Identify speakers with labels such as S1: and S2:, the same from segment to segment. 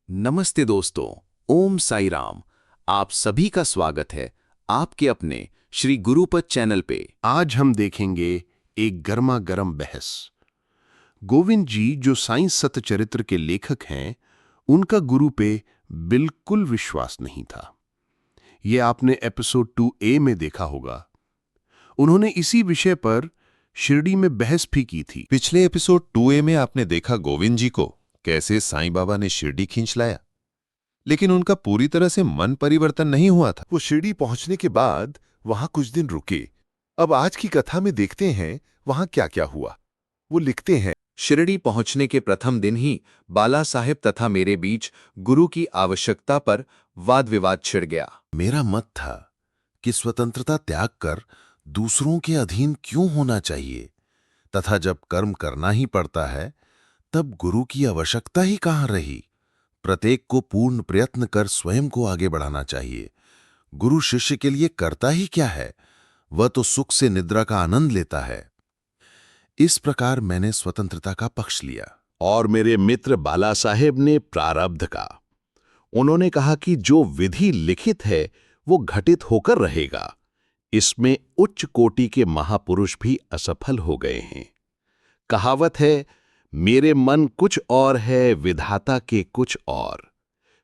S1: नमस्ते दोस्तों, ओम साई राम। आप सभी का स्वागत है आपके अपने श्री गुरुपद चैनल पे।
S2: आज हम देखेंगे एक गर्मा गर्म बहस। गोविंद जी जो साईं सतचरित्र के लेखक हैं, उनका गुरु पे बिल्कुल विश्वास नहीं था। ये आपने एपिसोड 2A में देखा होगा। उन्होंने इसी विषय पर शिरडी में बहस भी की थी।
S3: पिछले एपिसोड 2A में आपने देखा गोविंद जी को कैसे साईं बाबा ने शिरडी खींच लाया, लेकिन उनका पूरी तरह से मन परिवर्तन नहीं हुआ था।
S4: वो शिरडी पहुंचने के बाद वहां कुछ दिन रुके। अब आज की कथा में देखते हैं वहां क्या क्या हुआ। वो लिखते हैं,
S1: शिरडी पहुंचने के प्रथम दिन ही बाला साहेब तथा मेरे बीच गुरु की आवश्यकता पर वाद विवाद छिड़ गया।
S2: मेरा मत था कि स्वतंत्रता त्याग कर दूसरों के अधीन क्यों होना चाहिए, तथा जब कर्म करना ही पड़ता है तब गुरु की आवश्यकता ही कहां रही। प्रत्येक को पूर्ण प्रयत्न कर स्वयं को आगे बढ़ाना चाहिए। गुरु शिष्य के लिए करता ही क्या है, वह तो सुख से निद्रा का आनंद लेता है। इस प्रकार मैंने स्वतंत्रता का पक्ष लिया।
S4: और मेरे मित्र बाला साहेब ने प्रारब्ध का। उन्होंने कहा कि जो विधि लिखित है वो घटित होकर रहेगा। इसमें उच्च कोटि के महापुरुष भी असफल हो गए हैं। कहावत है, मेरे मन कुछ और है, विधाता के कुछ और।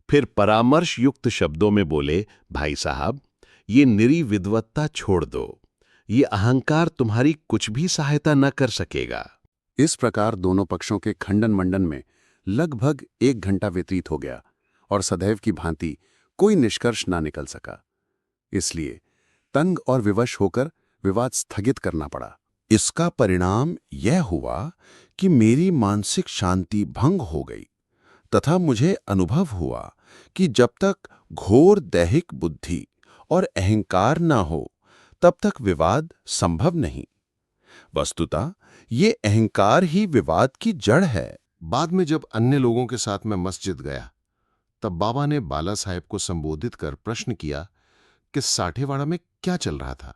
S4: फिर परामर्श युक्त शब्दों में बोले, भाई साहब, ये निरी विद्वत्ता छोड़ दो। ये अहंकार तुम्हारी कुछ भी सहायता न कर सकेगा।
S2: इस प्रकार दोनों पक्षों के खंडन मंडन में लगभग 1 घंटा व्यतीत हो गया और सदैव की भांति कोई निष्कर्ष ना निकल सका। इसलिए तंग और विवश होकर विवाद स्थगित करना पड़ा। इसका परिणाम यह हुआ कि मेरी मानसिक शांति भंग हो गई तथा मुझे अनुभव हुआ कि जब तक घोर दैहिक बुद्धि और अहंकार न हो तब तक विवाद संभव नहीं। वस्तुतः ये अहंकार ही विवाद की जड़ है। बाद में जब अन्य लोगों के साथ मैं मस्जिद गया, तब बाबा ने बाला साहेब को संबोधित कर प्रश्न किया कि साठेवाड़ा में क्या चल रहा था,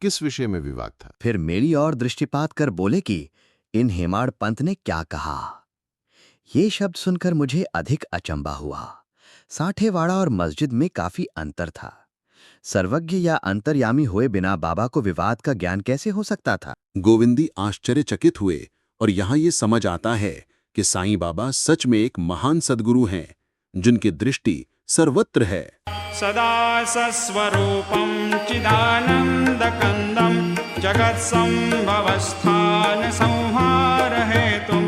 S2: किस विषय में विवाद था।
S5: फिर मेरी ओर दृष्टिपात कर बोले कि इन हेमाड़ पंत ने क्या कहा। ये शब्द सुनकर मुझे अधिक अचंबा हुआ। साठेवाड़ा और मस्जिद में काफी अंतर था। सर्वज्ञ या अंतर्यामी हुए बिना बाबा को विवाद का ज्ञान कैसे हो सकता था।
S2: गोविंदी आश्चर्यचकित हुए और यहाँ ये समझ आता है कि साईं बाबा सच में एक महान सद्गुरु हैं, जिनकी दृष्टि सर्वत्र है।
S6: सदा सस्वरूपं चिदानन्दकन्दं जगत्सम्भवस्थान संहार हेतुं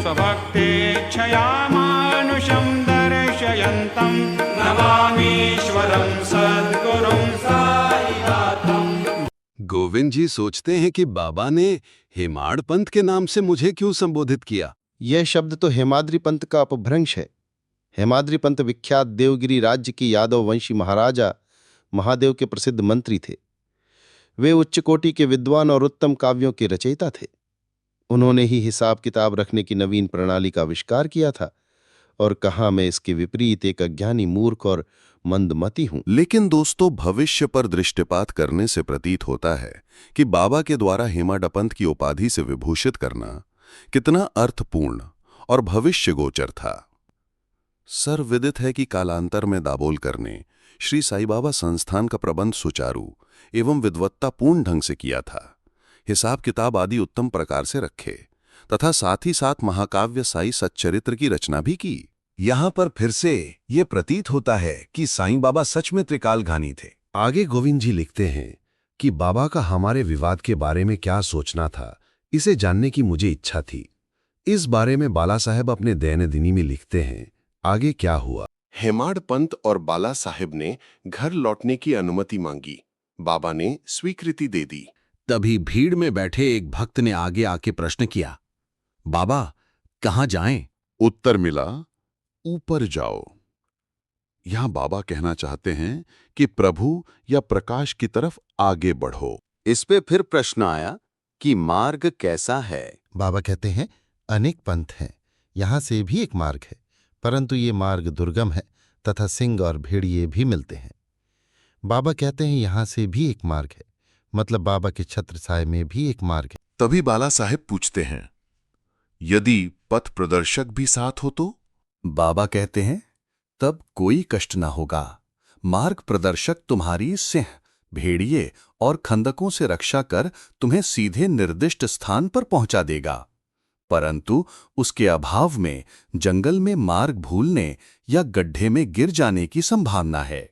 S6: स्वभक्तेच्छया मानुषं दर्शयन्तं नमामीश्वरं सद्गुरुं साईनाथम्।
S7: गोविंद जी सोचते हैं कि बाबा ने हेमाड़ पंथ के नाम से मुझे क्यों संबोधित किया।
S8: यह शब्द तो हेमाद्री पंथ का अपभ्रंश है। हेमाद्री पंत विख्यात देवगिरी राज्य की यादव वंशी महाराजा महादेव के प्रसिद्ध मंत्री थे। वे उच्च कोटि के विद्वान और उत्तम काव्यों के रचयिता थे। उन्होंने ही हिसाब किताब रखने की नवीन प्रणाली का आविष्कार किया था, और कहाँ मैं इसके विपरीत एक अज्ञानी मूर्ख और मंदमती हूं।
S2: लेकिन दोस्तों, भविष्य पर दृष्टिपात करने से प्रतीत होता है कि बाबा के द्वारा हेमाडपंथ की उपाधि से विभूषित करना कितना अर्थपूर्ण और भविष्य गोचर था। सर्वविदित है कि कालांतर में दाबोल करने श्री साईं बाबा संस्थान का प्रबंध सुचारू एवं विद्वत्तापूर्ण ढंग से किया था। हिसाब किताब आदि उत्तम प्रकार से रखे तथा साथ ही साथ महाकाव्य साईं सच्चरित्र की रचना भी की।
S3: यहां पर फिर से ये प्रतीत होता है कि साईं बाबा सच में त्रिकालज्ञानी थे।
S9: आगे गोविंद जी लिखते हैं कि बाबा का हमारे विवाद के बारे में क्या सोचना था, इसे जानने की मुझे इच्छा थी। इस बारे में बाला साहेब अपने दैनंदिनी में लिखते हैं। आगे क्या हुआ।
S2: हेमाड़ पंत और बाला साहेब ने घर लौटने की अनुमति मांगी। बाबा ने स्वीकृति दे दी।
S1: तभी भीड़ में बैठे एक भक्त ने आगे आके प्रश्न किया, बाबा कहाँ जाएं?
S2: उत्तर मिला, ऊपर जाओ। यहां बाबा कहना चाहते हैं कि प्रभु या प्रकाश की तरफ आगे बढ़ो।
S10: इस पे फिर प्रश्न आया कि मार्ग कैसा है।
S11: बाबा कहते हैं, अनेक पंथ हैं, यहां से भी एक मार्ग है, परंतु ये मार्ग दुर्गम है तथा सिंह और भेड़िए भी मिलते हैं। बाबा कहते हैं यहां से भी एक मार्ग है, मतलब बाबा के छत्र साय में भी एक मार्ग है।
S2: तभी बाला साहेब पूछते हैं, यदि पथ प्रदर्शक भी साथ हो तो?
S5: बाबा कहते हैं,
S1: तब कोई कष्ट न होगा। मार्ग प्रदर्शक तुम्हारी सिंह, भेड़िए और खंदकों से रक्षा कर तुम्हें सीधे निर्दिष्ट स्थान पर पहुंचा देगा। परंतु उसके अभाव में जंगल में मार्ग भूलने या गड्ढे में गिर जाने की संभावना है।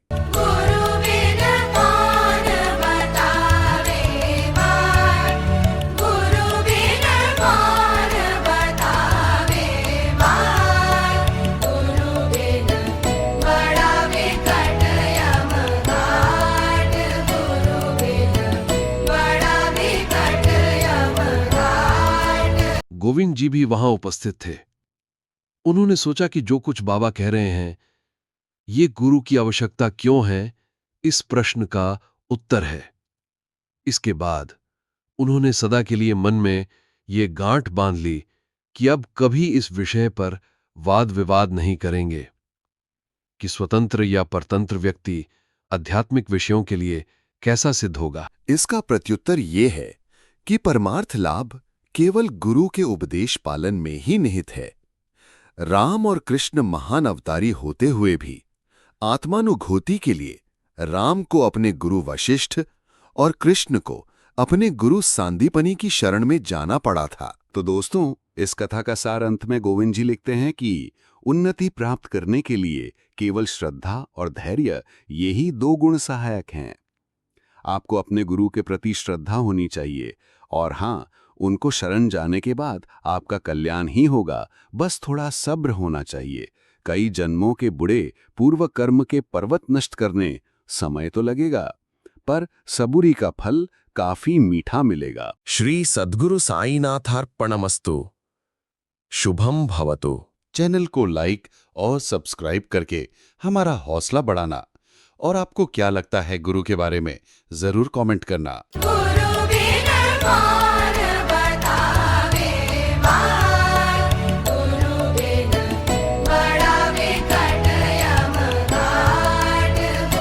S12: गोविंद जी भी वहां उपस्थित थे। उन्होंने सोचा कि जो कुछ बाबा कह रहे हैं, ये गुरु की आवश्यकता क्यों है, इस प्रश्न का उत्तर है। इसके बाद उन्होंने सदा के लिए मन में ये गांठ बांध ली कि अब कभी इस विषय पर वाद विवाद नहीं करेंगे कि स्वतंत्र या परतंत्र व्यक्ति आध्यात्मिक विषयों के लिए कैसा सिद्ध होगा।
S1: इसका प्रत्युत्तर ये है कि परमार्थ लाभ केवल गुरु के उपदेश पालन में ही निहित है। राम और कृष्ण महान अवतारी होते हुए भी आत्मानुभूति के लिए राम को अपने गुरु वशिष्ठ और कृष्ण को अपने गुरु सांदीपनी की शरण में जाना पड़ा था।
S7: तो दोस्तों, इस कथा का सार अंत में गोविंद जी लिखते हैं कि उन्नति प्राप्त करने के लिए केवल श्रद्धा और धैर्य, यही 2 गुण सहायक हैं। आपको अपने गुरु के प्रति श्रद्धा होनी चाहिए और हाँ, उनको शरण जाने के बाद आपका कल्याण ही होगा। बस थोड़ा सब्र होना चाहिए। कई जन्मों के बुरे पूर्व कर्म के पर्वत नष्ट करने समय तो लगेगा, पर सबूरी का फल काफी मीठा मिलेगा।
S13: श्री सद्गुरु साईनाथार्पणमस्तु। शुभम भवतु।
S2: चैनल को लाइक और सब्सक्राइब करके हमारा हौसला बढ़ाना। और आपको क्या लगता है गुरु के बारे में, जरूर कमेंट करना।